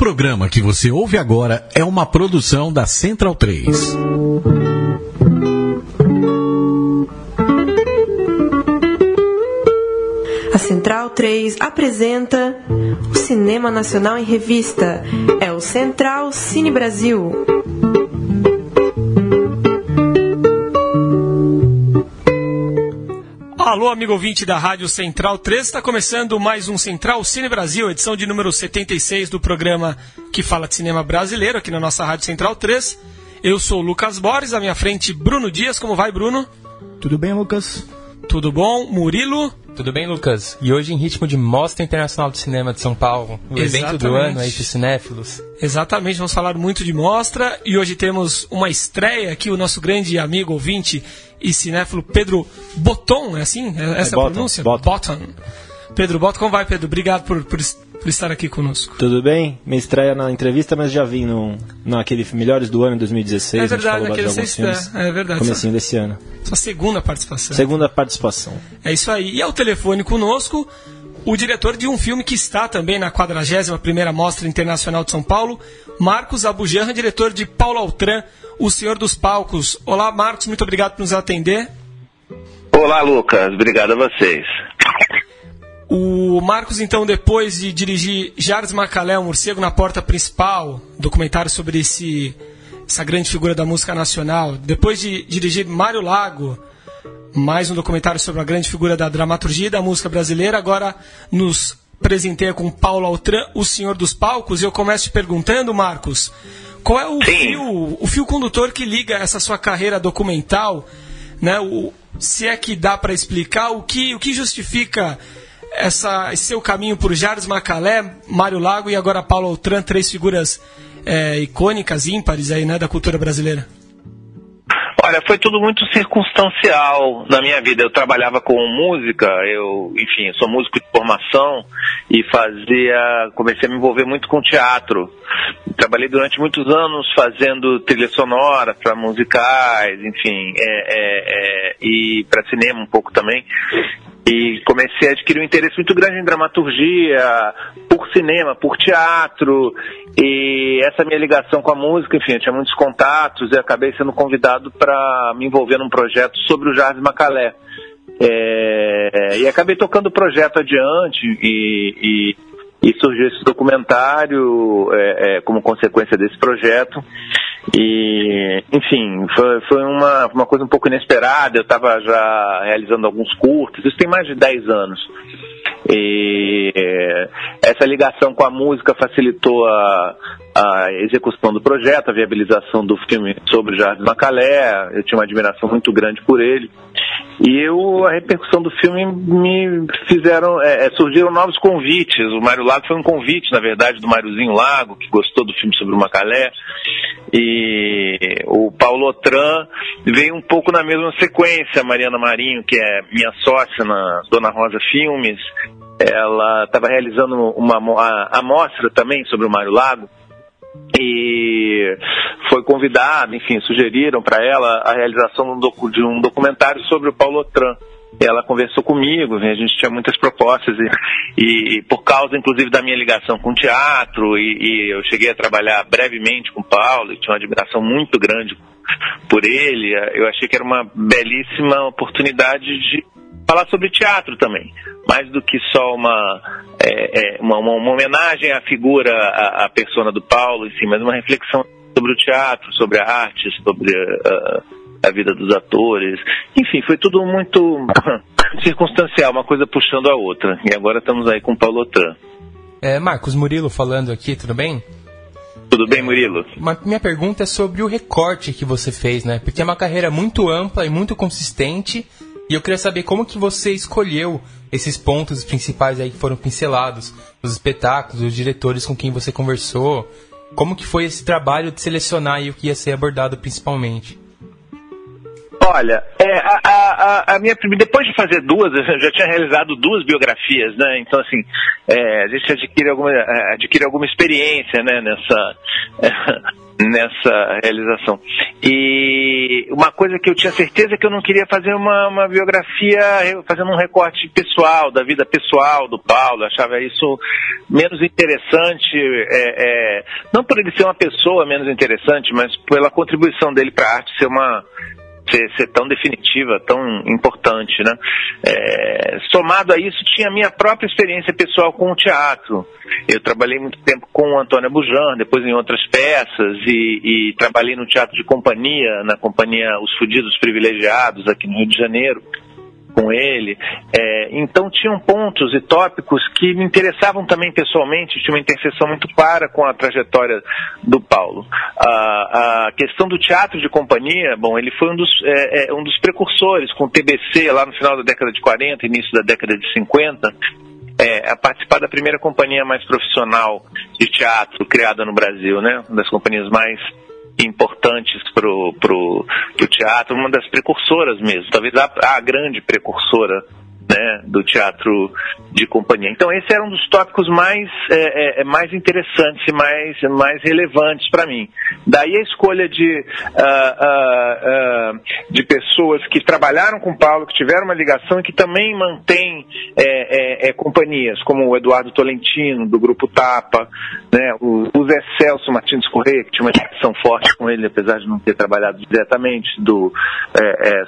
programa que você ouve agora é uma produção da Central 3. A Central 3 apresenta o Cinema Nacional em Revista. É o Central Cine Brasil. Alô, amigo ouvinte da Rádio Central 3, está começando mais um Central Cine Brasil, edição de número 76 do programa que fala de cinema brasileiro aqui na nossa Rádio Central 3. Eu sou o Lucas Borges, à minha frente Bruno Dias. Como vai, Bruno? Tudo bem, Lucas? Tudo bom. Murilo? Tudo bem, Lucas? E hoje em ritmo de Mostra Internacional de Cinema de São Paulo, o evento do ano aí para os cinéfilos. Exatamente, vamos falar muito de mostra e hoje temos uma estreia aqui, o nosso grande amigo ouvinte e cinéfilo Pedro Botton, é assim? Essa é a pronúncia? Botton. Pedro Botton, como vai, Pedro? Obrigado por estar aqui conosco. Tudo bem? Minha estreia na entrevista, mas já vim naquele Melhores do Ano 2016. É verdade, naquele é verdade. Comecinho desse ano. Sua segunda participação. Segunda participação. É isso aí. E ao telefone conosco, o diretor de um filme que está também na 41ª Mostra Internacional de São Paulo, Marcos Abujamra, diretor de Paulo Autran, O Senhor dos Palcos. Olá, Marcos, muito obrigado por nos atender. Olá, Lucas, obrigado a vocês. O Marcos, então, depois de dirigir Jars Macalé, o Morcego na Porta Principal, documentário sobre essa grande figura da música nacional, depois de dirigir Mário Lago, mais um documentário sobre a grande figura da dramaturgia e da música brasileira, agora nos presenteia com Paulo Autran, O Senhor dos Palcos, e eu começo te perguntando, Marcos, qual é o fio condutor que liga essa sua carreira documental, né? Se é que dá para explicar o que justifica esse seu caminho por Jars Macalé, Mário Lago e agora Paulo Autran, três figuras icônicas, ímpares aí, né, da cultura brasileira? Olha, foi tudo muito circunstancial na minha vida. Eu trabalhava com música, enfim, sou músico de formação e comecei a me envolver muito com teatro. Trabalhei durante muitos anos fazendo trilha sonora para musicais, enfim, e para cinema um pouco também. E comecei a adquirir um interesse muito grande em dramaturgia, por cinema, por teatro, e essa minha ligação com a música, enfim, eu tinha muitos contatos e acabei sendo convidado para me envolver num projeto sobre o Jars Macalé. E acabei tocando o projeto adiante e surgiu esse documentário como consequência desse projeto. E, enfim, foi uma coisa um pouco inesperada. Eu estava já realizando alguns curtas, isso tem mais de 10 anos. E essa ligação com a música facilitou a execução do projeto, a viabilização do filme sobre Jars Macalé. Eu tinha uma admiração muito grande por ele. E a repercussão do filme me fizeram... surgiram novos convites. O Mário Lago foi um convite, na verdade, do Máriozinho Lago, que gostou do filme sobre o Macalé. E o Paulo Autran veio um pouco na mesma sequência. A Mariana Marinho, que é minha sócia na Dona Rosa Filmes, ela estava realizando uma amostra também sobre o Mário Lago. E foi convidada, enfim, sugeriram para ela a realização de um documentário sobre o Paulo Autran. Ela conversou comigo, a gente tinha muitas propostas e por causa, inclusive, da minha ligação com o teatro, e eu cheguei a trabalhar brevemente com o Paulo, e tinha uma admiração muito grande por ele, eu achei que era uma belíssima oportunidade de falar sobre teatro também, mais do que só uma homenagem à figura, à persona do Paulo, enfim, mas uma reflexão sobre o teatro, sobre a arte, sobre a vida dos atores. Enfim, foi tudo muito circunstancial, uma coisa puxando a outra. E agora estamos aí com o Paulo Autran. Marcos, Murilo falando aqui, tudo bem? Tudo bem, Murilo? Minha pergunta é sobre o recorte que você fez, né? Porque é uma carreira muito ampla e muito consistente, e eu queria saber como que você escolheu esses pontos principais aí que foram pincelados, os espetáculos, os diretores com quem você conversou. Como que foi esse trabalho de selecionar aí o que ia ser abordado principalmente? Olha, a minha depois de fazer duas, eu já tinha realizado 2 biografias, né? Então, assim, a gente adquire alguma experiência, né, nessa realização. E uma coisa que eu tinha certeza é que eu não queria fazer uma biografia fazendo um recorte pessoal, da vida pessoal do Paulo. Eu achava isso menos interessante, não por ele ser uma pessoa menos interessante, mas pela contribuição dele para a arte ser tão definitiva, tão importante, né? Somado a isso, tinha a minha própria experiência pessoal com o teatro. Eu trabalhei muito tempo com o Antônio Bujan, depois em outras peças, e trabalhei no teatro de companhia, na companhia Os Fudidos Privilegiados, aqui no Rio de Janeiro, com ele. Então tinham pontos e tópicos que me interessavam também pessoalmente, tinha uma interseção muito clara com a trajetória do Paulo. A questão do teatro de companhia, bom, ele foi um dos precursores com o TBC lá no final da década de 40, início da década de 50, a participar da primeira companhia mais profissional de teatro criada no Brasil, né? Uma das companhias mais importantes pro teatro, uma das precursoras mesmo, talvez a grande precursora, né, do teatro de companhia. Então esse era um dos tópicos mais interessantes e mais relevantes para mim. Daí a escolha de pessoas que trabalharam com o Paulo, que tiveram uma ligação e que também mantêm companhias, como o Eduardo Tolentino, do Grupo Tapa, né, o Zé Celso Martins Corrêa, que tinha uma ligação forte com ele, apesar de não ter trabalhado diretamente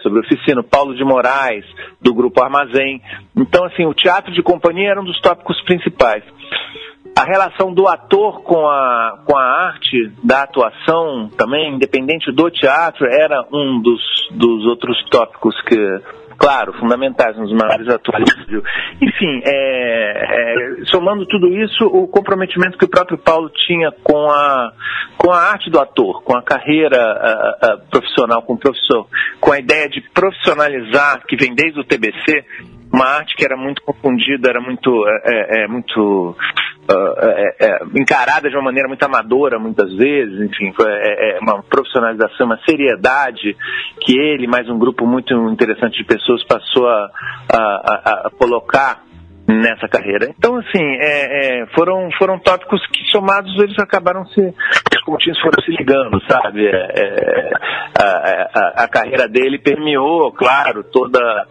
sobre a oficina, o Paulo de Moraes, do Grupo Armazém. Então, assim, o teatro de companhia era um dos tópicos principais. A relação do ator com a arte da atuação também, independente do teatro, era um dos outros tópicos que, claro, fundamentais, nos maiores atores. Enfim, somando tudo isso, o comprometimento que o próprio Paulo tinha com a arte do ator, com a carreira profissional, com o professor, com a ideia de profissionalizar, que vem desde o TBC, uma arte que era muito confundida, era muito encarada de uma maneira muito amadora muitas vezes, enfim, uma profissionalização, uma seriedade que ele, mais um grupo muito interessante de pessoas, passou a colocar nessa carreira. Então, assim, foram tópicos que, somados, eles acabaram os pontinhos foram se ligando, sabe? A carreira dele permeou, claro, toda a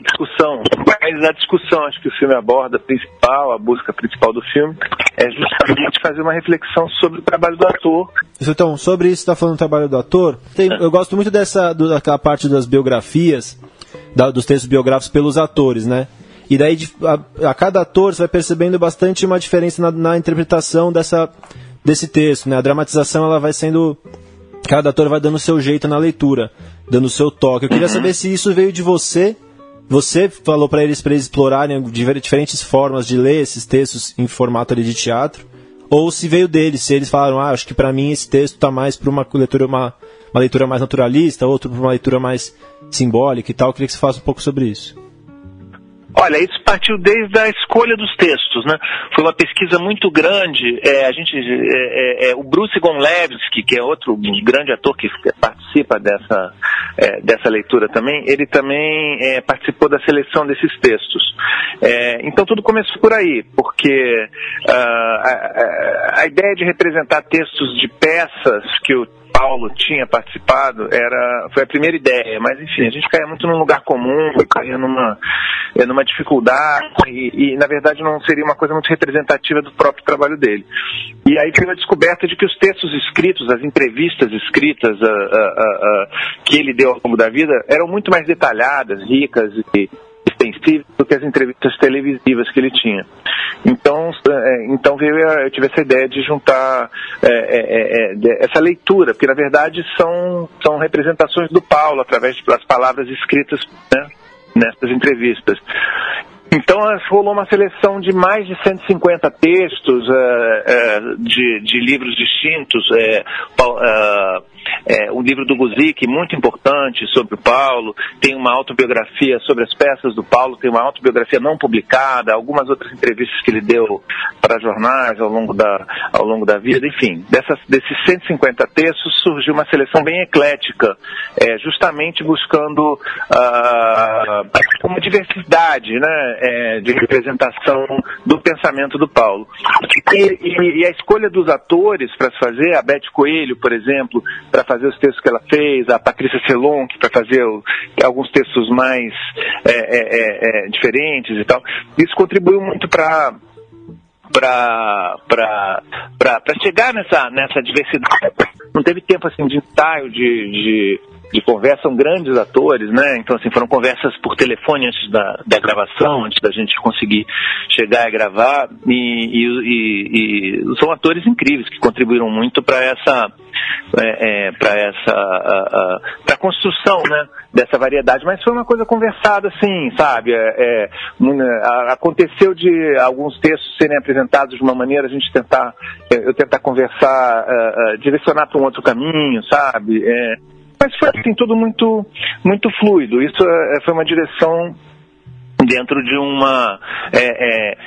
discussão. Mas a discussão, acho que o filme aborda, a busca principal do filme, é justamente fazer uma reflexão sobre o trabalho do ator. Então, sobre isso, você está falando do trabalho do ator, eu gosto muito daquela parte das biografias, dos textos biográficos pelos atores, né? E daí, a cada ator, você vai percebendo bastante uma diferença na interpretação desse texto, né? A dramatização, ela vai sendo... Cada ator vai dando o seu jeito na leitura, dando o seu toque. Eu queria saber se isso veio de você. Você falou para eles explorarem diferentes formas de ler esses textos em formato ali de teatro, ou se veio deles, se eles falaram, acho que para mim esse texto está mais para uma leitura mais naturalista, outro para uma leitura mais simbólica e tal. Eu queria que você falasse um pouco sobre isso. Olha, isso partiu desde a escolha dos textos, né? Foi uma pesquisa muito grande. O Bruce Gonlewski, que é outro grande ator que participa dessa leitura também, ele também participou da seleção desses textos. Então tudo começou por aí, porque a ideia de representar textos de peças que o Paulo tinha participado foi a primeira ideia, mas enfim, a gente caía muito num lugar comum, caía numa dificuldade e na verdade não seria uma coisa muito representativa do próprio trabalho dele. E aí veio a descoberta de que os textos escritos, as entrevistas escritas que ele deu ao longo da vida eram muito mais detalhadas, ricas e extensivas do que as entrevistas televisivas que ele tinha. Então eu tive essa ideia de juntar essa leitura, porque na verdade são representações do Paulo através das palavras escritas, né, nessas entrevistas. Então rolou uma seleção de mais de 150 textos de livros distintos. um livro do Guzik, muito importante, sobre o Paulo, tem uma autobiografia sobre as peças do Paulo, tem uma autobiografia não publicada, algumas outras entrevistas que ele deu para jornais ao longo da vida, enfim. Desses 150 textos surgiu uma seleção bem eclética, justamente buscando uma diversidade, né, de representação do pensamento do Paulo. E a escolha dos atores para se fazer, a Beth Coelho, por exemplo, para fazer os textos que ela fez, a Patrícia Selonck para fazer alguns textos mais diferentes e tal, isso contribuiu muito para chegar nessa diversidade. Não teve tempo assim de ensaio, de conversa, são grandes atores, né? Então, assim, foram conversas por telefone antes da gravação, antes da gente conseguir chegar a gravar, e são atores incríveis que contribuíram muito para a construção, né, dessa variedade. Mas foi uma coisa conversada, assim, sabe? Aconteceu de alguns textos serem apresentados de uma maneira, eu tentar conversar, direcionar para um outro caminho, sabe? Mas foi assim, tudo muito, muito fluido. Isso foi uma direção dentro de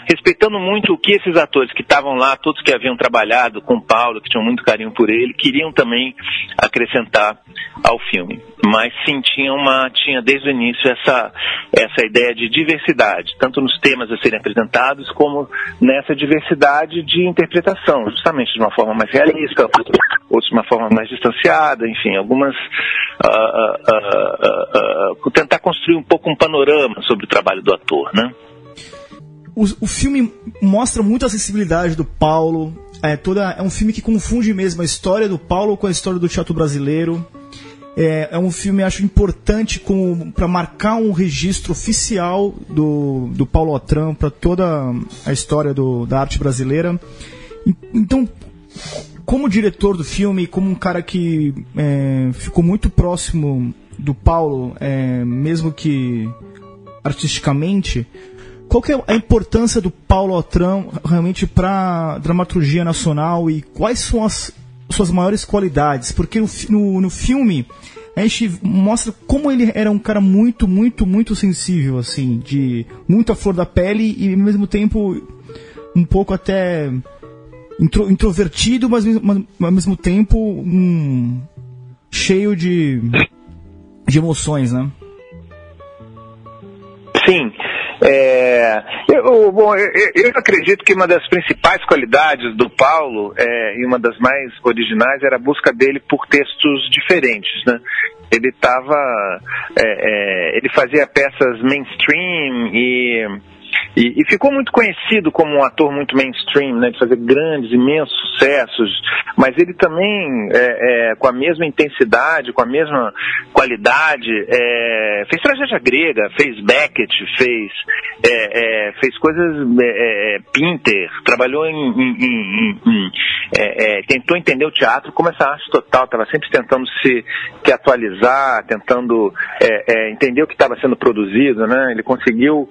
respeitando muito o que esses atores que estavam lá, todos que haviam trabalhado com o Paulo, que tinham muito carinho por ele, queriam também acrescentar ao filme. Mas sim, tinha desde o início essa ideia de diversidade, tanto nos temas a serem apresentados, como nessa diversidade de interpretação, justamente de uma forma mais realista, outros de uma forma mais distanciada, enfim, algumas tentar construir um pouco um panorama sobre o trabalho do ator, né? O filme mostra muito a sensibilidade do Paulo, é um filme que confunde mesmo a história do Paulo com a história do teatro brasileiro. É um filme, acho, importante para marcar um registro oficial do Paulo Autran para toda a história da arte brasileira. Então, como diretor do filme, como um cara que ficou muito próximo do Paulo, mesmo que artisticamente, qual que é a importância do Paulo Autran realmente para a dramaturgia nacional e quais são as suas maiores qualidades? Porque no filme a gente mostra como ele era um cara muito, muito, muito sensível, assim, de muita flor da pele e ao mesmo tempo um pouco até introvertido, mas ao mesmo tempo cheio de emoções, né? Sim. Eu acredito que uma das principais qualidades do Paulo, e uma das mais originais, era a busca dele por textos diferentes, né? Ele fazia peças mainstream e ficou muito conhecido como um ator muito mainstream, né, de fazer grandes, imensos sucessos, mas ele também, com a mesma intensidade, com a mesma qualidade, fez tragédia grega, fez Beckett, fez coisas, Pinter, trabalhou tentou entender o teatro como essa arte total, estava sempre tentando se atualizar, tentando entender o que estava sendo produzido, né? Ele conseguiu,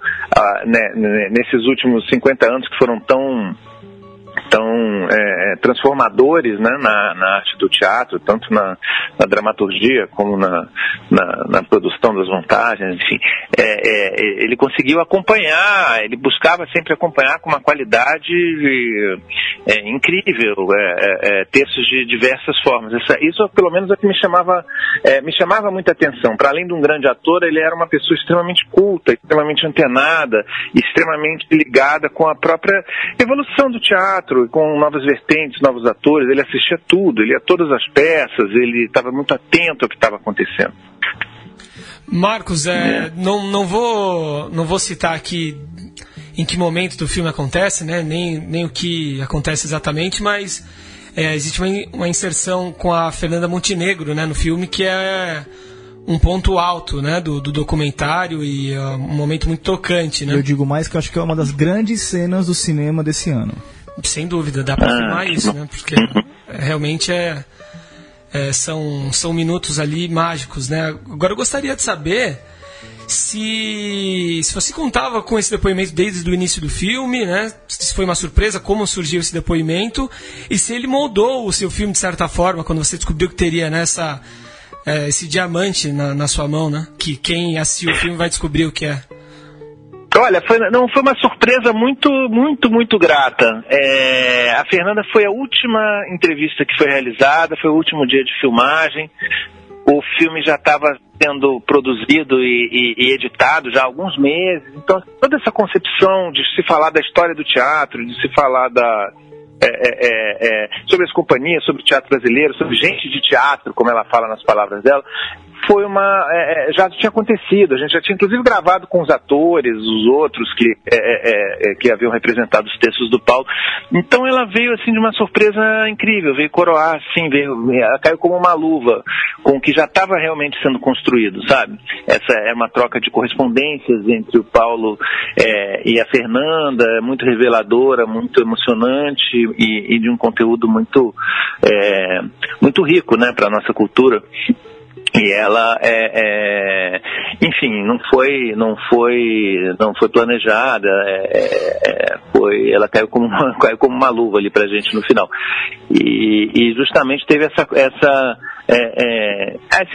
nesses últimos 50 anos que foram tão transformadores, né, na arte do teatro, tanto na dramaturgia como na produção das montagens, enfim, ele conseguiu acompanhar, ele buscava sempre acompanhar com uma qualidade incrível, textos de diversas formas. Isso pelo menos é o que me chamava muita atenção. Para além de um grande ator, ele era uma pessoa extremamente culta, extremamente antenada, extremamente ligada com a própria evolução do teatro, com novas vertentes, novos atores. Ele assistia tudo, ele ia a todas as peças, ele estava muito atento ao que estava acontecendo. Marcos, não vou citar aqui em que momento do filme acontece, né? nem o que acontece exatamente, mas existe uma inserção com a Fernanda Montenegro, né, no filme, que é um ponto alto, né, do documentário e um momento muito tocante, né? Eu digo mais que eu acho que é uma das grandes cenas do cinema desse ano. Sem dúvida, dá para afirmar isso, né? Porque realmente são minutos ali mágicos, né? Agora eu gostaria de saber se você contava com esse depoimento desde o início do filme, né? Se foi uma surpresa, como surgiu esse depoimento, e se ele moldou o seu filme de certa forma, quando você descobriu que teria, né, esse diamante na sua mão, né? Que quem assistiu o filme vai descobrir o que é. Olha, foi uma surpresa muito, muito, muito grata. A Fernanda foi a última entrevista que foi realizada, foi o último dia de filmagem. O filme já estava sendo produzido e editado já há alguns meses. Então, toda essa concepção de se falar da história do teatro, de se falar sobre as companhias, sobre o teatro brasileiro, sobre gente de teatro, como ela fala nas palavras dela, já tinha acontecido. A gente já tinha inclusive gravado com os atores, os outros que haviam representado os textos do Paulo. Então ela veio assim de uma surpresa incrível, veio coroar, assim, ela caiu como uma luva com o que já estava realmente sendo construído, sabe? Essa é uma troca de correspondências entre o Paulo e a Fernanda, muito reveladora, muito emocionante e de um conteúdo muito rico, né, para a nossa cultura. E ela, enfim, não foi planejada, ela caiu como uma luva ali pra gente no final. E justamente teve esse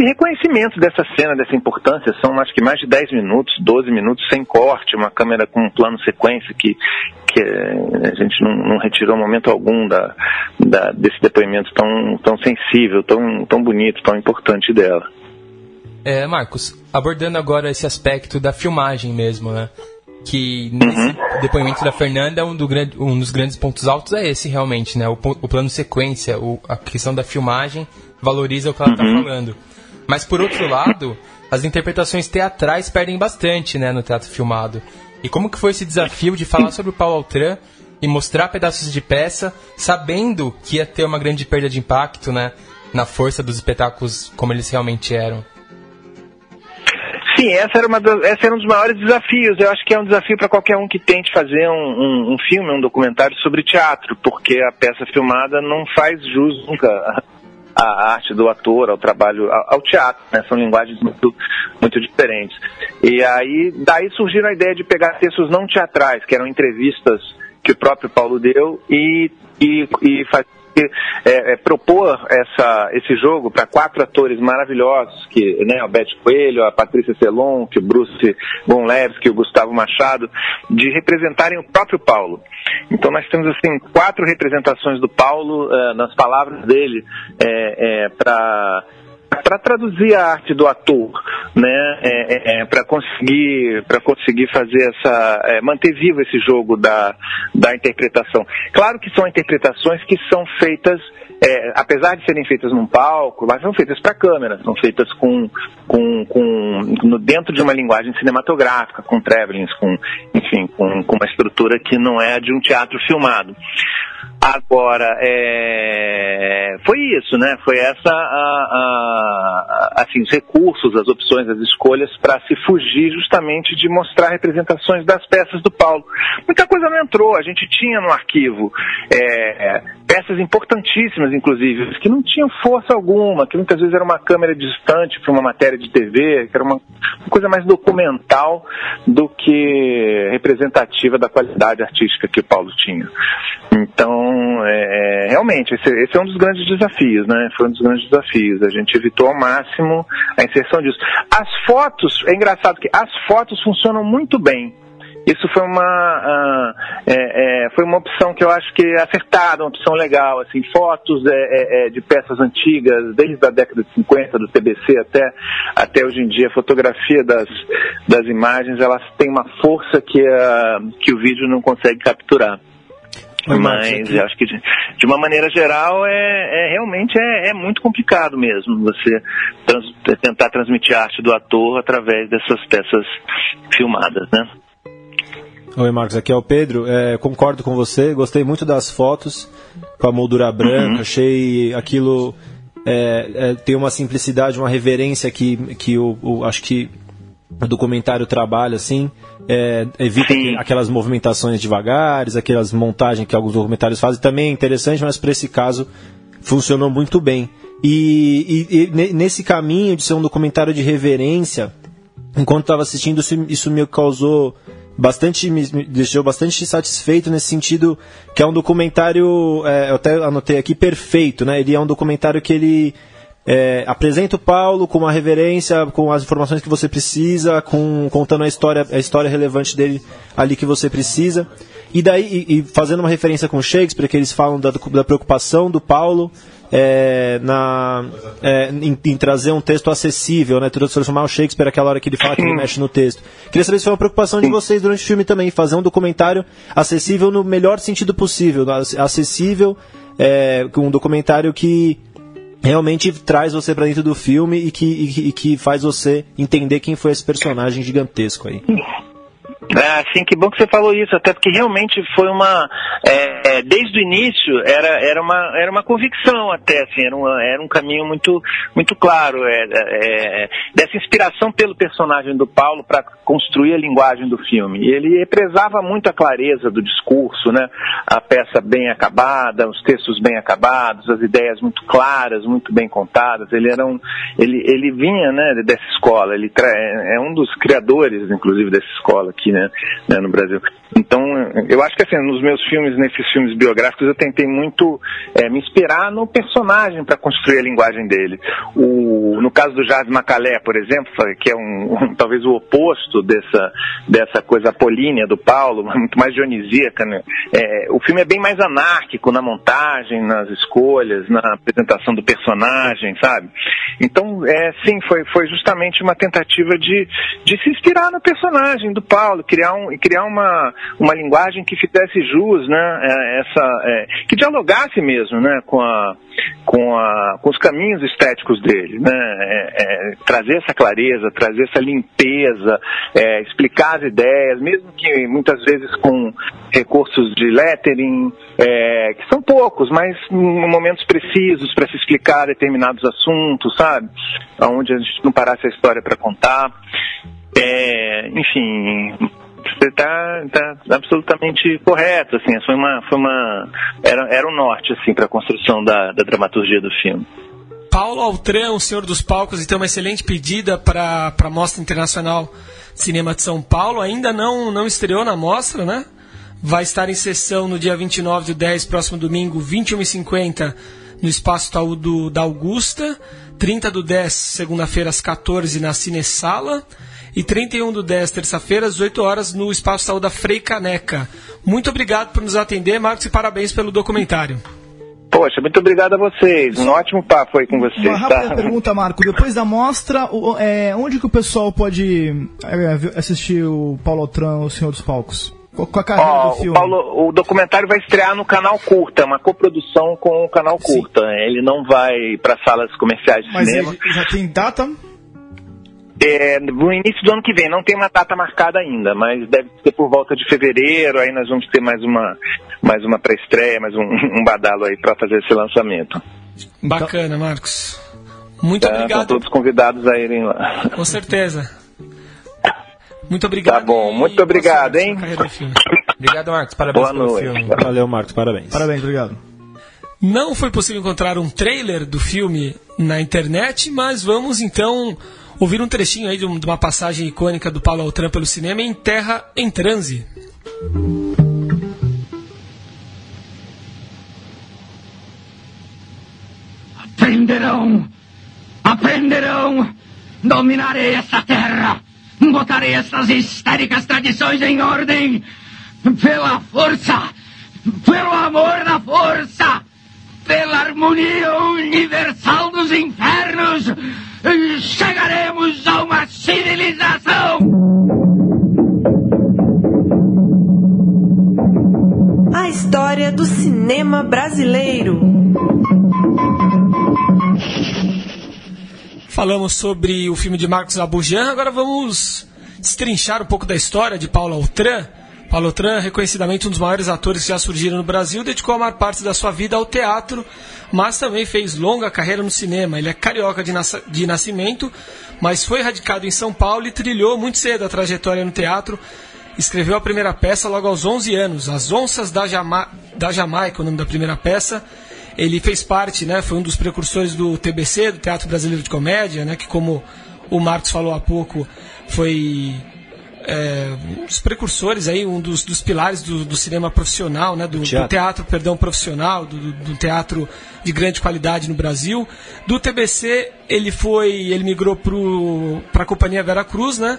reconhecimento dessa cena, dessa importância. São acho que mais de 10 minutos, 12 minutos sem corte, uma câmera com um plano sequência que a gente não retirou momento algum desse depoimento tão sensível, tão bonito, tão importante dela. Marcos, abordando agora esse aspecto da filmagem mesmo, né? Que nesse depoimento da Fernanda, um dos grandes pontos altos é esse realmente, né? O plano sequência, a questão da filmagem valoriza o que ela está falando. Mas por outro lado, as interpretações teatrais perdem bastante, né, no teatro filmado. E como que foi esse desafio de falar sobre o Paulo Altran e mostrar pedaços de peça, sabendo que ia ter uma grande perda de impacto, né, na força dos espetáculos como eles realmente eram? Sim, esse era um dos maiores desafios. Eu acho que é um desafio para qualquer um que tente fazer um filme, um documentário sobre teatro, porque a peça filmada não faz jus nunca à arte do ator, ao trabalho, ao teatro, né? São linguagens muito, muito diferentes. E aí, daí surgiu a ideia de pegar textos não teatrais, que eram entrevistas que o próprio Paulo deu e propor esse jogo para 4 atores maravilhosos, o Beto Coelho, a Patrícia Celon, o Bruce Gonlevski, o Gustavo Machado, de representarem o próprio Paulo. Então nós temos assim 4 representações do Paulo nas palavras dele para traduzir a arte do ator, né, para conseguir fazer manter vivo esse jogo da interpretação. Claro que são interpretações que são feitas, apesar de serem feitas num palco, mas são feitas para câmera, são feitas dentro de uma linguagem cinematográfica, com travelings, com uma estrutura que não é de um teatro filmado. Agora, foi isso, né? Foi os recursos, as opções, as escolhas para se fugir justamente de mostrar representações das peças do Paulo. Muita coisa não entrou, a gente tinha no arquivo peças importantíssimas, inclusive, que não tinham força alguma, que muitas vezes era uma câmera distante para uma matéria de TV, que era uma coisa mais documental do que representativa da qualidade artística que o Paulo tinha. Então, realmente, esse é um dos grandes desafios, né? Foi um dos grandes desafios. A gente evitou ao máximo a inserção disso. As fotos, é engraçado que as fotos funcionam muito bem. Isso foi uma opção que eu acho que é acertada, uma opção legal, assim, fotos de peças antigas, desde a década de 50, do TBC até hoje em dia, a fotografia das imagens, elas têm uma força que o vídeo não consegue capturar. Mas eu acho que de uma maneira geral realmente é muito complicado mesmo você tentar transmitir a arte do ator através dessas peças filmadas, né? Oi, Marcos, aqui é o Pedro. Concordo com você, gostei muito das fotos com a moldura branca, achei aquilo tem uma simplicidade, uma reverência que acho que o documentário trabalha assim, evita aquelas movimentações devagares, aquelas montagens que alguns documentários fazem, também é interessante, mas para esse caso funcionou muito bem. E nesse caminho de ser um documentário de reverência, enquanto estava assistindo, isso me causou bastante, me deixou bastante satisfeito nesse sentido, que é um documentário, eu até anotei aqui, perfeito, né? Ele é um documentário que ele apresenta o Paulo com uma reverência, com as informações que você precisa, contando a história relevante dele ali que você precisa, e daí e fazendo uma referência com Shakespeare, que eles falam da preocupação do Paulo em trazer um texto acessível, né? Transformar o Shakespeare aquela hora que ele fala que ele mexe no texto. Queria saber se foi uma preocupação de vocês durante o filme também, fazer um documentário acessível no melhor sentido possível, acessível, um documentário que realmente traz você pra dentro do filme e que faz você entender quem foi esse personagem gigantesco aí. Sim, que bom que você falou isso, até porque realmente foi desde o início era uma convicção até, assim, era um caminho muito, muito claro, dessa inspiração pelo personagem do Paulo para construir a linguagem do filme. E ele prezava muito a clareza do discurso, né? A peça bem acabada, os textos bem acabados, as ideias muito claras, muito bem contadas. Ele vinha, né, dessa escola, ele é um dos criadores, inclusive, dessa escola aqui, né, no Brasil. Então, eu acho que assim, nos meus filmes, nesses filmes biográficos, eu tentei muito me inspirar no personagem para construir a linguagem dele. No caso do Jardim Macalé, por exemplo, que é talvez o oposto dessa coisa apolínea do Paulo, muito mais dionisíaca, né? O filme é bem mais anárquico na montagem, nas escolhas, na apresentação do personagem, sabe? Então, sim, foi justamente uma tentativa de se inspirar no personagem do Paulo, criar uma linguagem que fizesse jus, né, que dialogasse mesmo, né, com os caminhos estéticos dele, né, trazer essa clareza, trazer essa limpeza, explicar as ideias, mesmo que muitas vezes com recursos de lettering, que são poucos, mas em momentos precisos para se explicar determinados assuntos, sabe, onde a gente não parasse a história para contar. Enfim, você está absolutamente correto, assim, era o norte, assim, para a construção da dramaturgia do filme. Paulo Autran, o Senhor dos Palcos, então uma excelente pedida para a Mostra Internacional de Cinema de São Paulo, ainda não estreou na mostra, né? Vai estar em sessão no dia 29/10, próximo domingo, 21h50, no Espaço Itaú da Augusta, 30/10, segunda-feira, às 14h, na Cinesala, e 31/10, terça-feira, às 8 horas, no Espaço Itaú da Frei Caneca. Muito obrigado por nos atender, Marcos, e parabéns pelo documentário. Poxa, muito obrigado a vocês. Um ótimo papo aí com vocês. Uma rápida pergunta, Marco. Depois da mostra, onde que o pessoal pode assistir o Paulo Autran, o Senhor dos Palcos? Com a carreira do filme. O documentário vai estrear no Canal Curta, uma coprodução com o Canal Curta. Sim. Ele não vai para salas comerciais de cinema. Mas já tem data? No início do ano que vem, não tem uma data marcada ainda, mas deve ser por volta de fevereiro, aí nós vamos ter mais uma pré-estreia, mais um badalo aí para fazer esse lançamento. Bacana, Marcos. Muito obrigado. Estão todos convidados a irem lá. Com certeza. Muito obrigado. Tá bom, muito obrigado, hein? Obrigado, Marcos. Parabéns pelo filme. Valeu, Marcos, parabéns. Parabéns, obrigado. Não foi possível encontrar um trailer do filme na internet, mas vamos então ouvir um trechinho aí de uma passagem icônica do Paulo Autran pelo cinema em Terra em Transe. Aprenderão! Dominarei essa terra! Botarei essas histéricas tradições em ordem! Pela força! Pelo amor da força! Pela harmonia universal dos infernos! Chegaremos a uma civilização! A história do cinema brasileiro. Falamos sobre o filme de Marcos Abujan, agora vamos destrinchar um pouco da história de Paulo Autran. Paulo Autran, reconhecidamente um dos maiores atores que já surgiram no Brasil, dedicou a maior parte da sua vida ao teatro, mas também fez longa carreira no cinema. Ele é carioca de nascimento, mas foi radicado em São Paulo e trilhou muito cedo a trajetória no teatro. Escreveu a primeira peça logo aos 11 anos, As Onças da Jamaica, o nome da primeira peça. Ele fez parte, né, foi um dos precursores do TBC, do Teatro Brasileiro de Comédia, né, que, como o Marcos falou há pouco, foi um dos precursores, aí, um dos pilares do cinema profissional, né, do teatro profissional, do teatro de grande qualidade no Brasil. Do TBC, ele migrou para a Companhia Vera Cruz, né,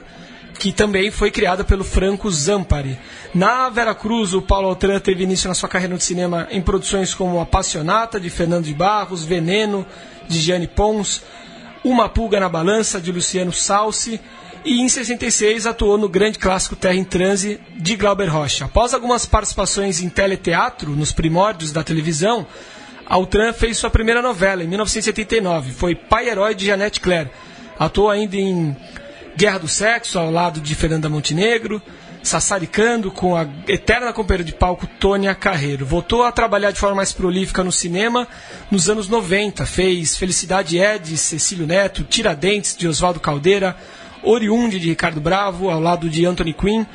que também foi criada pelo Franco Zampari. Na Vera Cruz, o Paulo Altran teve início na sua carreira no cinema em produções como Appassionata, de Fernando de Barros, Veneno, de Gianni Pons, Uma Pulga na Balança, de Luciano Salsi, e em 66 atuou no grande clássico Terra em Transe, de Glauber Rocha. Após algumas participações em teleteatro, nos primórdios da televisão, Altran fez sua primeira novela, em 1979. Foi pai herói de Janete Claire. Atuou ainda em Guerra do Sexo, ao lado de Fernanda Montenegro, sassaricando com a eterna companheira de palco Tônia Carreiro. Voltou a trabalhar de forma mais prolífica no cinema nos anos 90. Fez Felicidade é, de Cecílio Neto, Tiradentes, de Oswaldo Caldeira, Oriunde, de Ricardo Bravo, ao lado de Anthony Quinn,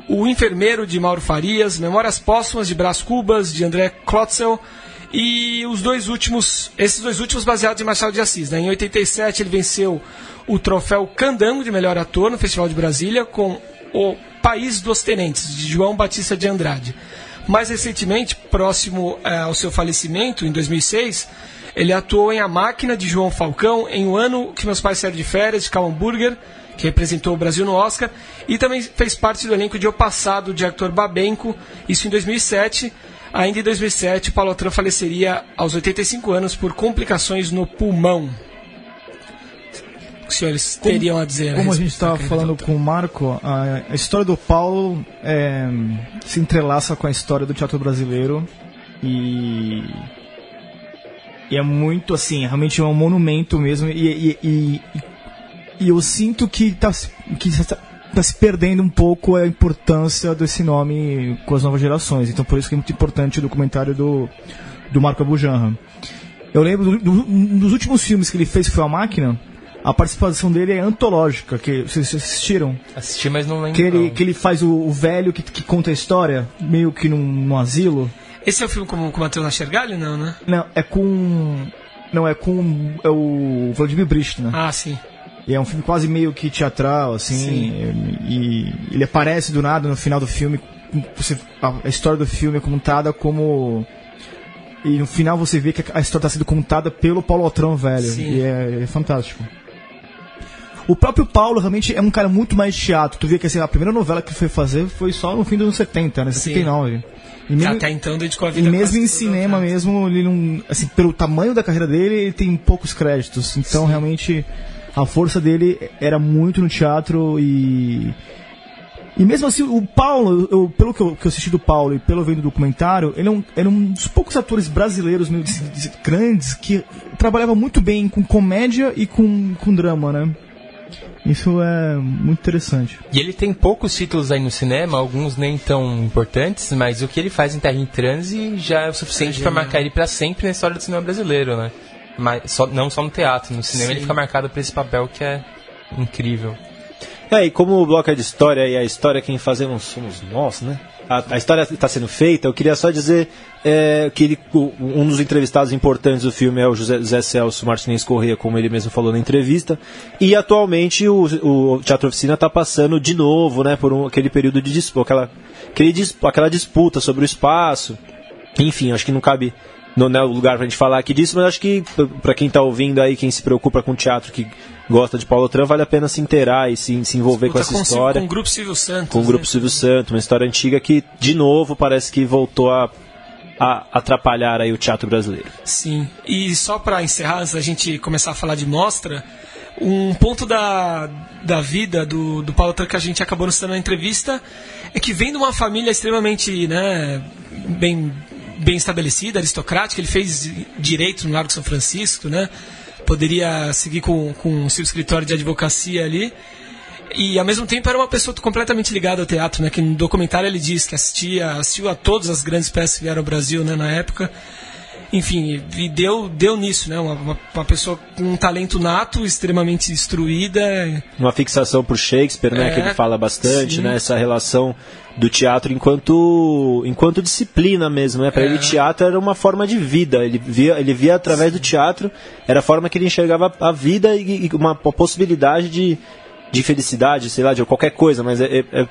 O Enfermeiro, de Mauro Farias, Memórias Póstumas, de Brás Cubas, de André Klotzel, e esses dois últimos baseados em Machado de Assis, né? Em 87 ele venceu o troféu Candango de melhor ator no Festival de Brasília com O País dos Tenentes, de João Batista de Andrade. Mais recentemente, próximo ao seu falecimento, em 2006, ele atuou em A Máquina, de João Falcão, em O Ano que Meus Pais Saíram de Férias, de Karl Hamburger, que representou o Brasil no Oscar, e também fez parte do elenco de O Passado, de Hector Babenco, isso em 2007. Ainda em 2007, Paulo Altran faleceria aos 85 anos por complicações no pulmão. O que os senhores teriam a dizer? Como a gente estava falando com o Marco, a história do Paulo se entrelaça com a história do teatro brasileiro e é muito assim, realmente é um monumento mesmo, e eu sinto que está se perdendo um pouco a importância desse nome com as novas gerações. Então por isso que é muito importante o documentário do Marco Abujanra. Eu lembro dos últimos filmes que ele fez, que foi A Máquina, a participação dele é antológica. Que vocês assistiram? Assisti, mas não lembro. Que ele faz o velho que conta a história, meio que num asilo. Esse é o filme com o Matheus Nachergali, não, né? Não, é com o Vladimir Brist, né? Ah, sim. E é um filme quase meio que teatral, assim, e ele aparece do nada no final do filme. A história do filme é contada como... E no final você vê que a história está sendo contada pelo Paulo Altran, velho. Sim. E é fantástico. O próprio Paulo realmente é um cara muito mais de teatro. Tu vê que assim, a primeira novela que ele foi fazer foi só no fim dos anos 70, né? 79. E mesmo, até então dedicou a vida. E mesmo em cinema mesmo, ele não... Assim, pelo tamanho da carreira dele, ele tem poucos créditos. Então, realmente, a força dele era muito no teatro e mesmo assim, o Paulo, pelo que eu assisti do Paulo e pelo vendo do documentário, ele era um dos poucos atores brasileiros meio grandes que trabalhava muito bem com comédia e com drama, né? Isso é muito interessante. E ele tem poucos títulos aí no cinema, alguns nem tão importantes, mas o que ele faz em Terra em Transe já é o suficiente para marcar ele para sempre na história do cinema brasileiro, né? Mas não só no teatro, no cinema. Sim. Ele fica marcado por esse papel que é incrível. E como o bloco é de história e a história quem fazemos somos nós, né? A história está sendo feita. Eu queria só dizer que um dos entrevistados importantes do filme é o José Celso Martinez Corrêa, como ele mesmo falou na entrevista. E atualmente o Teatro Oficina está passando de novo, né, por aquele período de disputa, aquela disputa sobre o espaço. Enfim, acho que não cabe, não é o lugar pra gente falar aqui disso, mas acho que para quem está ouvindo aí, quem se preocupa com teatro, que gosta de Paulo Altran, vale a pena se inteirar e se envolver com essa história. Com o Grupo Silvio Santos. Com o Grupo Silvio Santos, uma história antiga que, de novo, parece que voltou a atrapalhar aí o teatro brasileiro. Sim, e só para encerrar, antes da gente começar a falar de mostra, um ponto da vida do Paulo Altran que a gente acabou não citando na entrevista é que vem de uma família extremamente, né, bem estabelecida, aristocrática. Ele fez direito no Largo São Francisco, né? Poderia seguir com o seu escritório de advocacia ali. E, ao mesmo tempo, era uma pessoa completamente ligada ao teatro, né? Que no documentário ele diz que assistiu a todas as grandes peças que vieram ao Brasil, né, na época. Enfim, e deu nisso, né? Uma pessoa com um talento nato, extremamente instruída. Uma fixação por Shakespeare, né? Que ele fala bastante, sim, né? Essa relação do teatro enquanto disciplina mesmo, né? Para ele, teatro era uma forma de vida. Ele via através do teatro, era a forma que ele enxergava a vida e uma possibilidade de felicidade, sei lá, de qualquer coisa, mas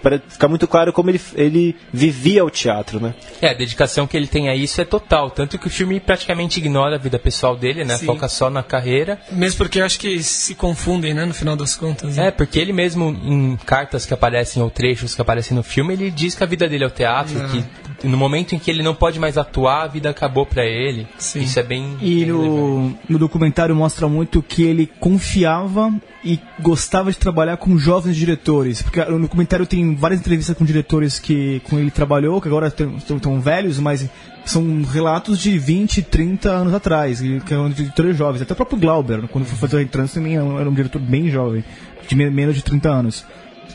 para ficar muito claro como ele vivia o teatro, né? A dedicação que ele tem a isso é total, tanto que o filme praticamente ignora a vida pessoal dele, né? Sim. Foca só na carreira. Mesmo porque eu acho que se confundem, né, no final das contas. Né? Porque ele mesmo, em cartas que aparecem ou trechos que aparecem no filme, ele diz que a vida dele é o teatro, que no momento em que ele não pode mais atuar, a vida acabou pra ele. Sim. Isso é bem... E no documentário mostra muito que ele confiava e gostava de trabalhar com jovens diretores, porque no documentário tem várias entrevistas com diretores que com ele trabalhou, que agora estão velhos, mas são relatos de 20, 30 anos atrás, que eram diretores jovens. Até o próprio Glauber, quando foi fazer o Retrans, também era um diretor bem jovem, de menos de 30 anos.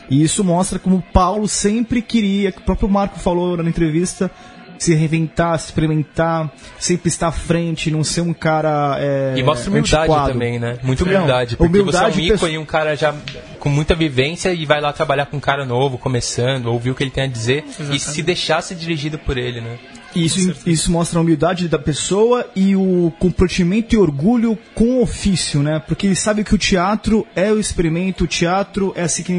E isso mostra como o Paulo sempre queria, que o próprio Marco falou na entrevista, se reinventar, se experimentar, sempre estar à frente, não ser um cara e mostra humildade antiquado. Também, né? Muita humildade, porque humildade você é um ícone, um cara já com muita vivência e vai lá trabalhar com um cara novo, começando, ouvir o que ele tem a dizer. Exatamente. E se deixar ser dirigido por ele, né? Isso mostra a humildade da pessoa e o comprometimento e orgulho com o ofício, né? Porque ele sabe que o teatro é o experimento, o teatro é assim que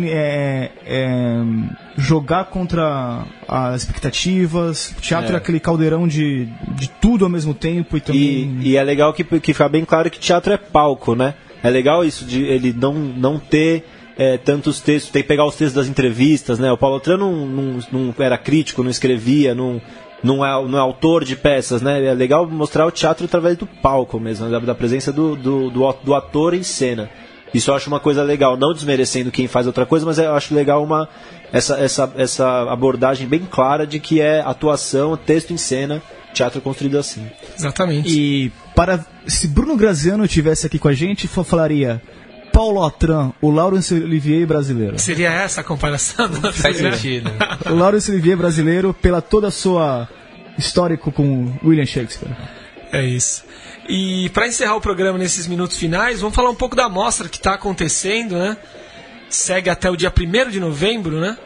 jogar contra as expectativas, o teatro é aquele caldeirão de tudo ao mesmo tempo. E é legal que fica bem claro que teatro é palco, né? É legal isso de ele não ter tantos textos, tem que pegar os textos das entrevistas, né? O Paulo Autran não era crítico, não escrevia, não é autor de peças, né? É legal mostrar o teatro através do palco mesmo, da presença do ator em cena. Isso eu acho uma coisa legal, não desmerecendo quem faz outra coisa, mas eu acho legal essa abordagem bem clara de que é atuação, texto em cena, teatro construído assim. Exatamente. E se Bruno Graziano estivesse aqui com a gente, falaria: Paulo Autran, o Laurence Olivier brasileiro. Seria essa a comparação? Faz sentido. O Laurence Olivier brasileiro, pela toda a sua histórico com William Shakespeare. É isso. E para encerrar o programa nesses minutos finais, vamos falar um pouco da mostra que está acontecendo, né? Segue até o dia 1º de novembro, né?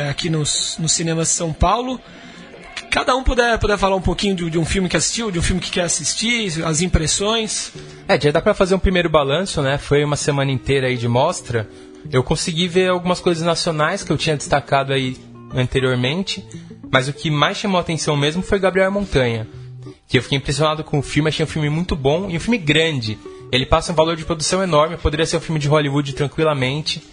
Aqui nos cinemas de São Paulo. Cada um puder falar um pouquinho de um filme que assistiu, de um filme que quer assistir, as impressões. Já dá pra fazer um primeiro balanço, né? Foi uma semana inteira aí de mostra. Eu consegui ver algumas coisas nacionais que eu tinha destacado aí anteriormente, mas o que mais chamou a atenção mesmo foi Gabriel Montanha, que eu fiquei impressionado com o filme, achei um filme muito bom e um filme grande. Ele passa um valor de produção enorme, poderia ser um filme de Hollywood tranquilamente.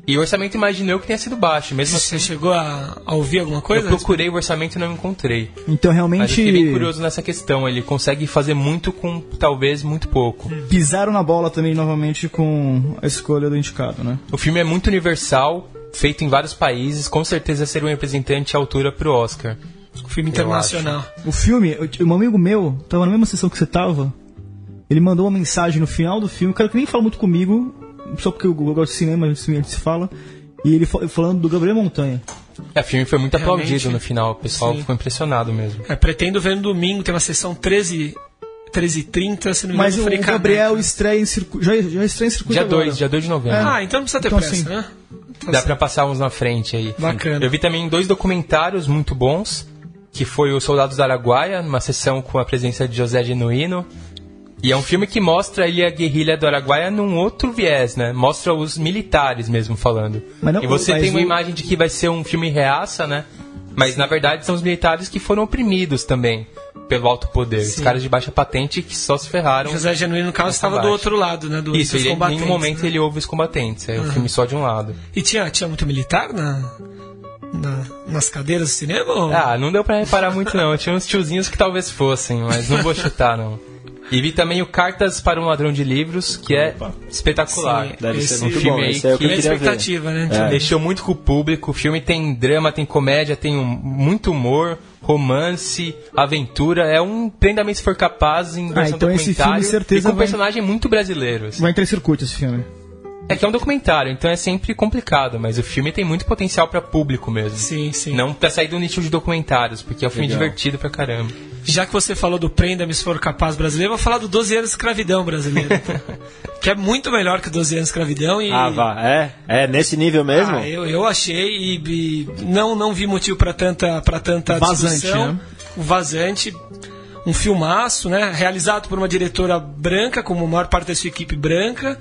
E o orçamento imaginou que tenha sido baixo. Mesmo Você assim, chegou a ouvir alguma coisa? Eu procurei o orçamento e não encontrei. Então realmente... Mas eu fiquei bem curioso nessa questão. Ele consegue fazer muito com talvez muito pouco. Pisaram na bola também novamente com a escolha do indicado, né? O filme é muito universal, feito em vários países. Com certeza seria um representante à altura pro Oscar. O filme internacional. O filme, um amigo meu, tava na mesma sessão que você tava. Ele mandou uma mensagem no final do filme. O cara que nem fala muito comigo, só porque eu gosto de cinema, a gente se fala. E ele falando do Gabriel Montanha. O filme foi muito Realmente, aplaudido no final. O pessoal sim. ficou impressionado mesmo. Pretendo ver no domingo, tem uma sessão 13h30, se não me engano. Mas o Gabriel estreia em circuito. Já estreia em circuito Dia agora. 2 de novembro. Então não precisa ter Então, pressa, assim, né? Dá pra passar uns na frente aí. Bacana. Eu vi também 2 documentários muito bons, que foi o Soldados da Araguaia, numa sessão com a presença de José Genuíno. E é um filme que mostra ali a guerrilha do Araguaia num outro viés, né? Mostra os militares mesmo falando. E você tem uma imagem de que vai ser um filme reaça, né? Mas na verdade são os militares que foram oprimidos também pelo alto poder. Sim. Os caras de baixa patente que só se ferraram. José Genuíno, no caso, estava do outro lado, né? Isso, dos combatentes. Em nenhum momento ele ouve os combatentes. É um filme só de um lado. E tinha muito militar nas cadeiras do cinema? Ou? Não deu pra reparar muito não. Tinha uns tiozinhos que talvez fossem, mas não vou chutar não. E vi também o Cartas para um Ladrão de Livros, que é espetacular. Sim, deve ser muito filme bom. aí que eu queria expectativa, ver. Né? Deixou muito com o público. O filme tem drama, tem comédia, tem muito humor, romance, aventura. É um Prenda-me se for capaz em versão então esse filme, documentário certeza, e com personagem muito brasileiro. Vai entrar em circuito esse filme. É que é um documentário, então é sempre complicado, mas o filme tem muito potencial pra público mesmo. Sim, sim. Não pra sair do nicho de documentários, porque é um filme divertido pra caramba. Já que você falou do Prenda-me se for capaz brasileiro, eu vou falar do 12 anos de escravidão brasileiro. Que é muito melhor que 12 anos de escravidão. E... É nesse nível mesmo? Eu achei e não vi motivo pra tanta Vazante, discussão. né? O Vazante, um filmaço, né? Realizado por uma diretora branca, como a maior parte da sua equipe branca.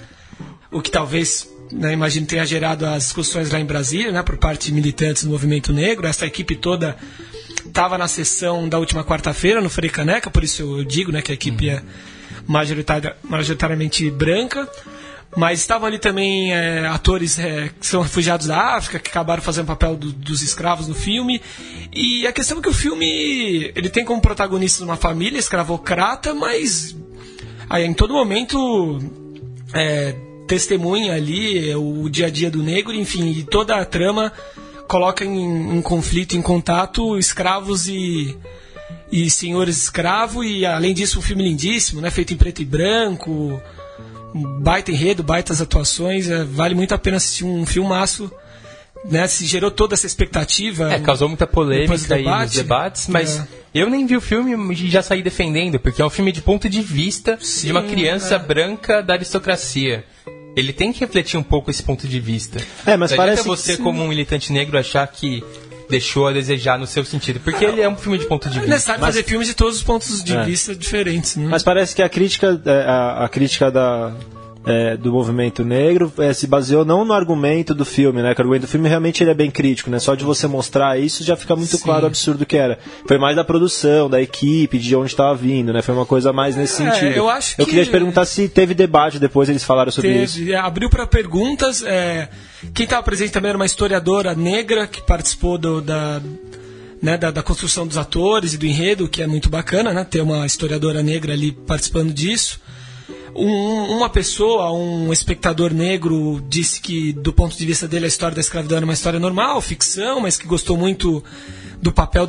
O que talvez né, imagino tenha gerado as discussões lá em Brasília, né, por parte de militantes do movimento negro. Essa equipe toda estava na sessão da última quarta-feira no Frei Caneca, por isso eu digo, né, que a equipe é majoritariamente branca. Mas estavam ali também atores que são refugiados da África, que acabaram fazendo o papel dos escravos no filme. E a questão é que o filme ele tem como protagonista uma família escravocrata, mas aí, em todo momento testemunha ali o dia a dia do negro, enfim, e toda a trama coloca em conflito, em contato, escravos e senhores escravos. E além disso, um filme lindíssimo, né, feito em preto e branco, baita enredo, baitas atuações, vale muito a pena assistir um filmaço, né? Se gerou toda essa expectativa. Causou muita polêmica aí nos debates, mas eu nem vi o filme e já saí defendendo, porque é um filme de ponto de vista de uma criança branca da aristocracia. Ele tem que refletir um pouco esse ponto de vista. Mas parece você, como um militante negro, achar que deixou a desejar no seu sentido, porque ele é um filme de ponto de vista. É necessário fazer filmes de todos os pontos de vista diferentes, né? Mas parece que a crítica do movimento negro se baseou não no argumento do filme, né? Que o argumento do filme realmente ele é bem crítico, né? Só de você mostrar isso já fica muito claro o absurdo que era. Foi mais da produção, da equipe, de onde estava vindo, né? Foi uma coisa mais nesse sentido. Eu queria te perguntar se teve debate depois, eles falaram sobre isso. Abriu para perguntas. Quem estava presente também era uma historiadora negra que participou da construção dos atores e do enredo, que é muito bacana, né? Ter uma historiadora negra ali participando disso. Uma pessoa, um espectador negro, disse que, do ponto de vista dele, a história da escravidão era uma história normal, ficção, mas que gostou muito do papel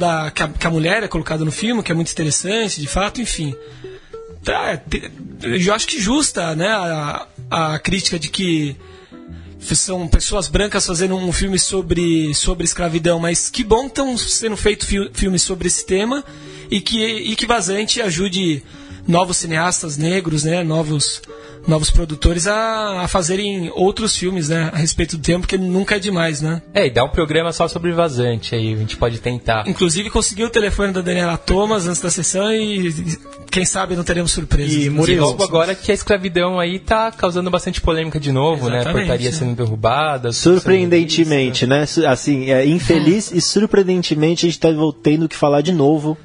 que a mulher é colocada no filme, que é muito interessante, de fato, enfim. Eu acho que justa, né, a crítica de que são pessoas brancas fazendo um filme sobre escravidão, mas que bom que estão sendo feitos filmes sobre esse tema e que Vazante ajude novos cineastas negros, né, novos produtores a fazerem outros filmes, né, a respeito do tema, porque nunca é demais, né? E dá um programa só sobre Vazante aí, a gente pode tentar. Inclusive conseguiu o telefone da Daniela Thomas antes da sessão e quem sabe não teremos surpresas. E logo agora que a escravidão aí tá causando bastante polêmica de novo, né? Portaria sendo derrubada. Surpreendentemente, né? Assim, infeliz e surpreendentemente a gente tá tendo que falar de novo.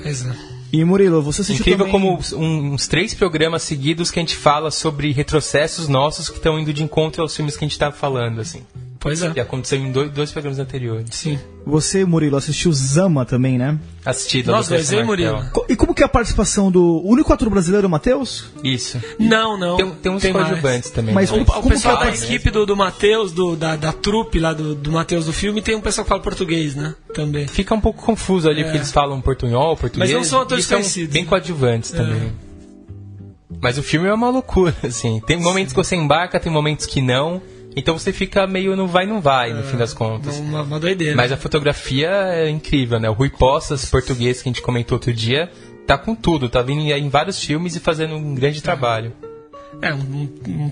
Pois é. E Murilo, você assistiu incrível também... como uns 3 programas seguidos que a gente fala sobre retrocessos nossos que estão indo de encontro aos filmes que a gente tá falando, assim. Pois é. Que aconteceu em dois programas anteriores. Sim. Você, Murilo, assistiu Zama também, né? Assisti. Nós dois, Murilo. E como que é a participação do... O único ator brasileiro é o Matheus? Isso. Não. Tem uns coadjuvantes também. Mas o pessoal da equipe do Matheus, da trupe lá do Matheus do filme, tem um pessoal que fala português, né? Também. Fica um pouco confuso ali, porque eles falam portunhol, português. Mas não são atores conhecidos. Bem coadjuvantes também. Mas o filme é uma loucura, assim. Tem momentos que você embarca, tem momentos que não. Então você fica meio no vai, no fim das contas. Uma doideira. Mas a fotografia é incrível, né? O Rui Poças, português, que a gente comentou outro dia, tá com tudo. Tá vindo em vários filmes e fazendo um grande trabalho. Um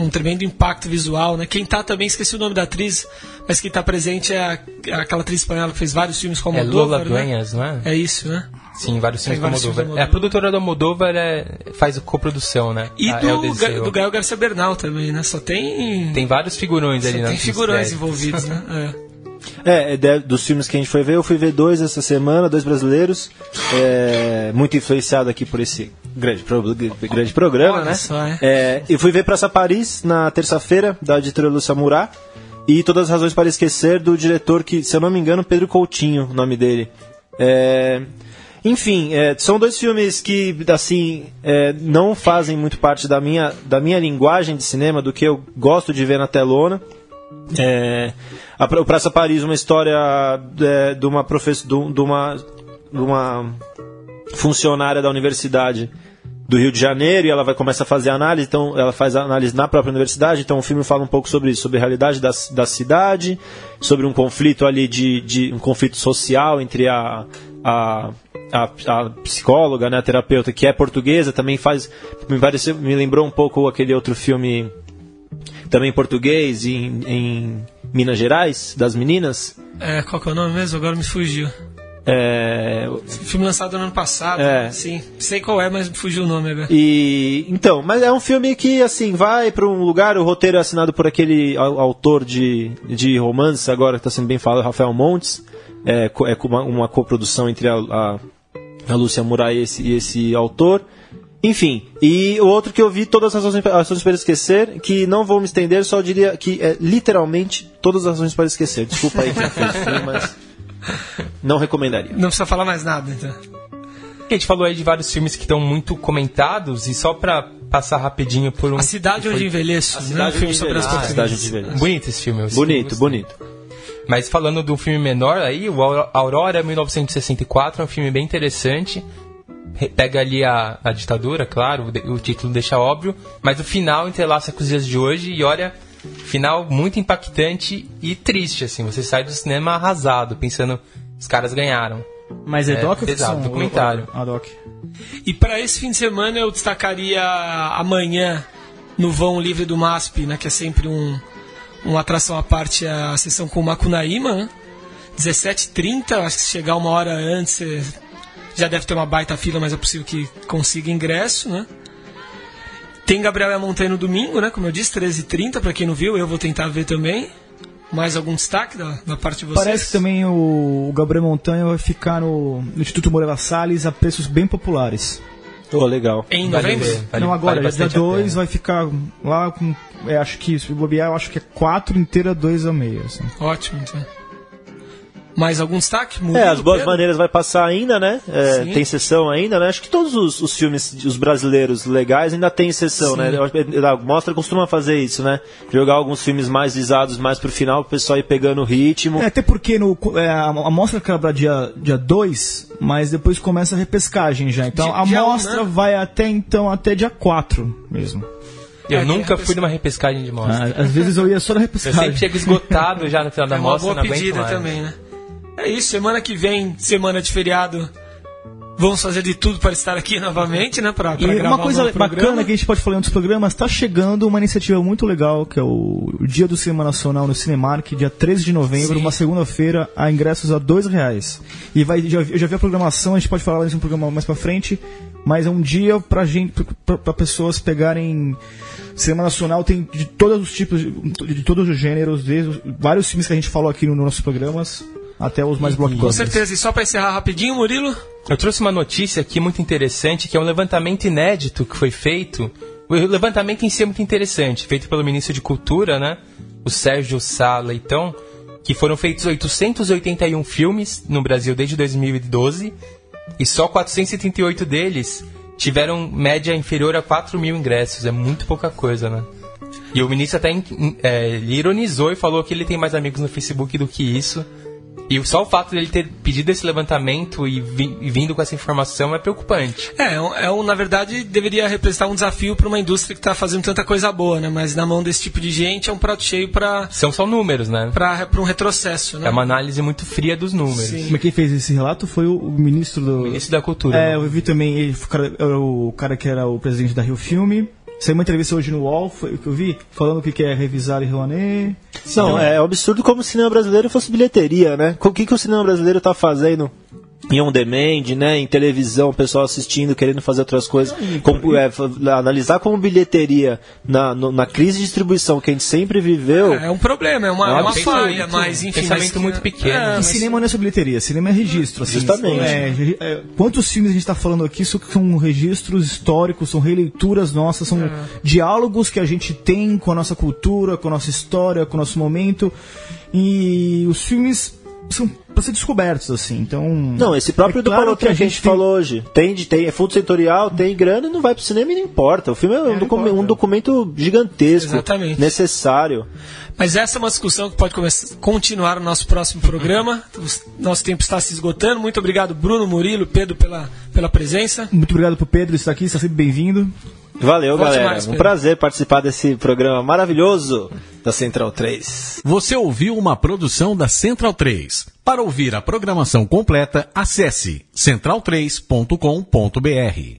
tremendo impacto visual, né? Quem tá também, esqueci o nome da atriz, mas quem tá presente é aquela atriz espanhola que fez vários filmes com a Almodóvar, Lola Dueñas, né? Não é? É isso, né? Sim, vários filmes com a Almodóvar. A produtora da Almodóvar faz coprodução, né? E do Gael Garcia Bernal também, né? Só tem... Tem vários figurões ali, né? Tem figurões envolvidos, né? Dos filmes que a gente foi ver, eu fui ver 2 essa semana, 2 brasileiros, muito influenciado aqui por esse grande programa, olha né? Só, eu fui ver Praça Paris na terça-feira, da editora Lúcia Murat, e Todas as Razões para Esquecer, do diretor que, se eu não me engano, Pedro Coutinho, o nome dele. Enfim, são 2 filmes que, assim, não fazem muito parte da minha linguagem de cinema, do que eu gosto de ver na telona. O Praça Paris, uma história de uma funcionária da universidade do Rio de Janeiro, e ela começar a fazer análise, então ela faz análise na própria universidade, então o filme fala um pouco sobre isso, sobre a realidade da cidade, sobre um conflito ali um conflito social entre a psicóloga, né, a terapeuta, que é portuguesa, também me lembrou um pouco aquele outro filme também português em Minas Gerais, das meninas. Qual que é o nome mesmo? Agora me fugiu. Filme lançado no ano passado. Sim, sei qual é, mas fugiu o nome agora. Então, mas é um filme que, assim, vai para um lugar, o roteiro é assinado por aquele autor de romance, agora que está sendo bem falado, Rafael Montes. É uma coprodução entre a Lúcia Murai e esse autor. Enfim, e o outro que eu vi, Todas as Razões para Esquecer, que não vou me estender, só diria que é literalmente Todas as Razões para Esquecer. Desculpa aí quem fez o filme, mas não recomendaria. Não precisa falar mais nada, então. A gente falou aí de vários filmes que estão muito comentados, e só pra passar rapidinho por um... A Cidade Onde Envelheço, né? Um filme sobre as Cidade Onde Envelheço. Bonito esse filme. Bonito. Mas falando de um filme menor aí, o Aurora 1964 é um filme bem interessante. Pega ali a ditadura, claro, o título deixa óbvio, mas o final entrelaça com os dias de hoje e olha, final muito impactante e triste, assim, você sai do cinema arrasado, pensando, os caras ganharam. Mas é doc ou ficção? Documentário. Doc. E para esse fim de semana eu destacaria amanhã, no vão livre do MASP, né, que é sempre uma atração à parte, a sessão com o Macunaíma, né? 17h30, acho que se chegar uma hora antes... Já deve ter uma baita fila, mas é possível que consiga ingresso, né? Tem Gabriel e a Montanha no domingo, né? Como eu disse, 13h30, para quem não viu, eu vou tentar ver também. Mais algum destaque da parte de vocês? Parece que também o Gabriel Montanha vai ficar no Instituto Moreira Salles a preços bem populares. Legal. Em novembro? Não, agora, dia 2 vai ficar lá com... acho que, se bobear, eu acho que é 4 inteira, 2,5. Assim. Ótimo, então. Mais algum destaque? As Boas Maneiras vai passar ainda, né? Tem sessão ainda, né? Acho que todos os filmes, os brasileiros legais, ainda tem sessão, né? A Mostra costuma fazer isso, né? Jogar alguns filmes mais visados mais pro final, pro pessoal ir pegando o ritmo. Até porque a Mostra acaba dia 2, mas depois começa a repescagem já. Então a Mostra vai até dia 4 mesmo. Eu nunca fui numa repescagem de Mostra. Às vezes eu ia só na repescagem. Eu sempre chego esgotado já no final da Mostra. Uma boa pedida também, né? É isso, semana que vem, semana de feriado, vamos fazer de tudo para estar aqui novamente, né? Para gravar uma coisa bacana que a gente pode falar em outros programas, está chegando uma iniciativa muito legal, que é o Dia do Cinema Nacional no Cinemark, dia 13 de novembro, uma segunda-feira, a ingressos a R$2. E eu já vi a programação, a gente pode falar nesse programa mais para frente, mas é um dia para pessoas pegarem... Cinema Nacional tem de todos os tipos, de todos os gêneros, desde vários filmes que a gente falou aqui nos nossos programas, até os mais blockbusters. Com certeza, e só para encerrar rapidinho, Murilo? Eu trouxe uma notícia aqui muito interessante, que é um levantamento inédito que foi feito. O levantamento em si é muito interessante, feito pelo ministro de Cultura, né? O Sérgio Sá Leitão, que foram feitos 881 filmes no Brasil desde 2012, e só 438 deles tiveram média inferior a 4 mil ingressos. É muito pouca coisa, né? E o ministro até ele ironizou e falou que ele tem mais amigos no Facebook do que isso. E só o fato dele ter pedido esse levantamento e vindo com essa informação é preocupante. Na verdade, deveria representar um desafio para uma indústria que está fazendo tanta coisa boa, né? Mas na mão desse tipo de gente é um prato cheio para... São só números, né? Para um retrocesso, né? É uma análise muito fria dos números. Sim. Mas quem fez esse relato foi o ministro do... O ministro da Cultura. Eu vi também, o cara que era o presidente da Rio Filme. Saiu uma entrevista hoje no UOL, foi o que eu vi, falando que quer revisar e Rouanet. Não, é um absurdo como o cinema brasileiro fosse bilheteria, né? O que o cinema brasileiro está fazendo em on demand, né? Em televisão, o pessoal assistindo, querendo fazer outras coisas. Analisar como bilheteria na crise de distribuição que a gente sempre viveu. É um problema, é uma falha, mas enfim. Pensamento muito pequeno. E cinema não é só bilheteria, cinema é registro. Assim, justamente. Quantos filmes a gente está falando aqui são registros históricos, são releituras nossas, são diálogos que a gente tem com a nossa cultura, com a nossa história, com o nosso momento. E os filmes são para ser descobertos, assim, então... Não, esse próprio do Paulo que a gente falou hoje, é fundo setorial, tem grana e não vai pro cinema e não importa. O filme é um documento gigantesco. Exatamente. Necessário. Mas essa é uma discussão que pode continuar no nosso próximo programa. O nosso tempo está se esgotando. Muito obrigado, Bruno, Murilo, Pedro, pela presença. Muito obrigado pro Pedro estar aqui, está sempre bem-vindo. Valeu, galera. Um prazer participar desse programa maravilhoso da Central 3. Você ouviu uma produção da Central 3. Para ouvir a programação completa, acesse central3.com.br.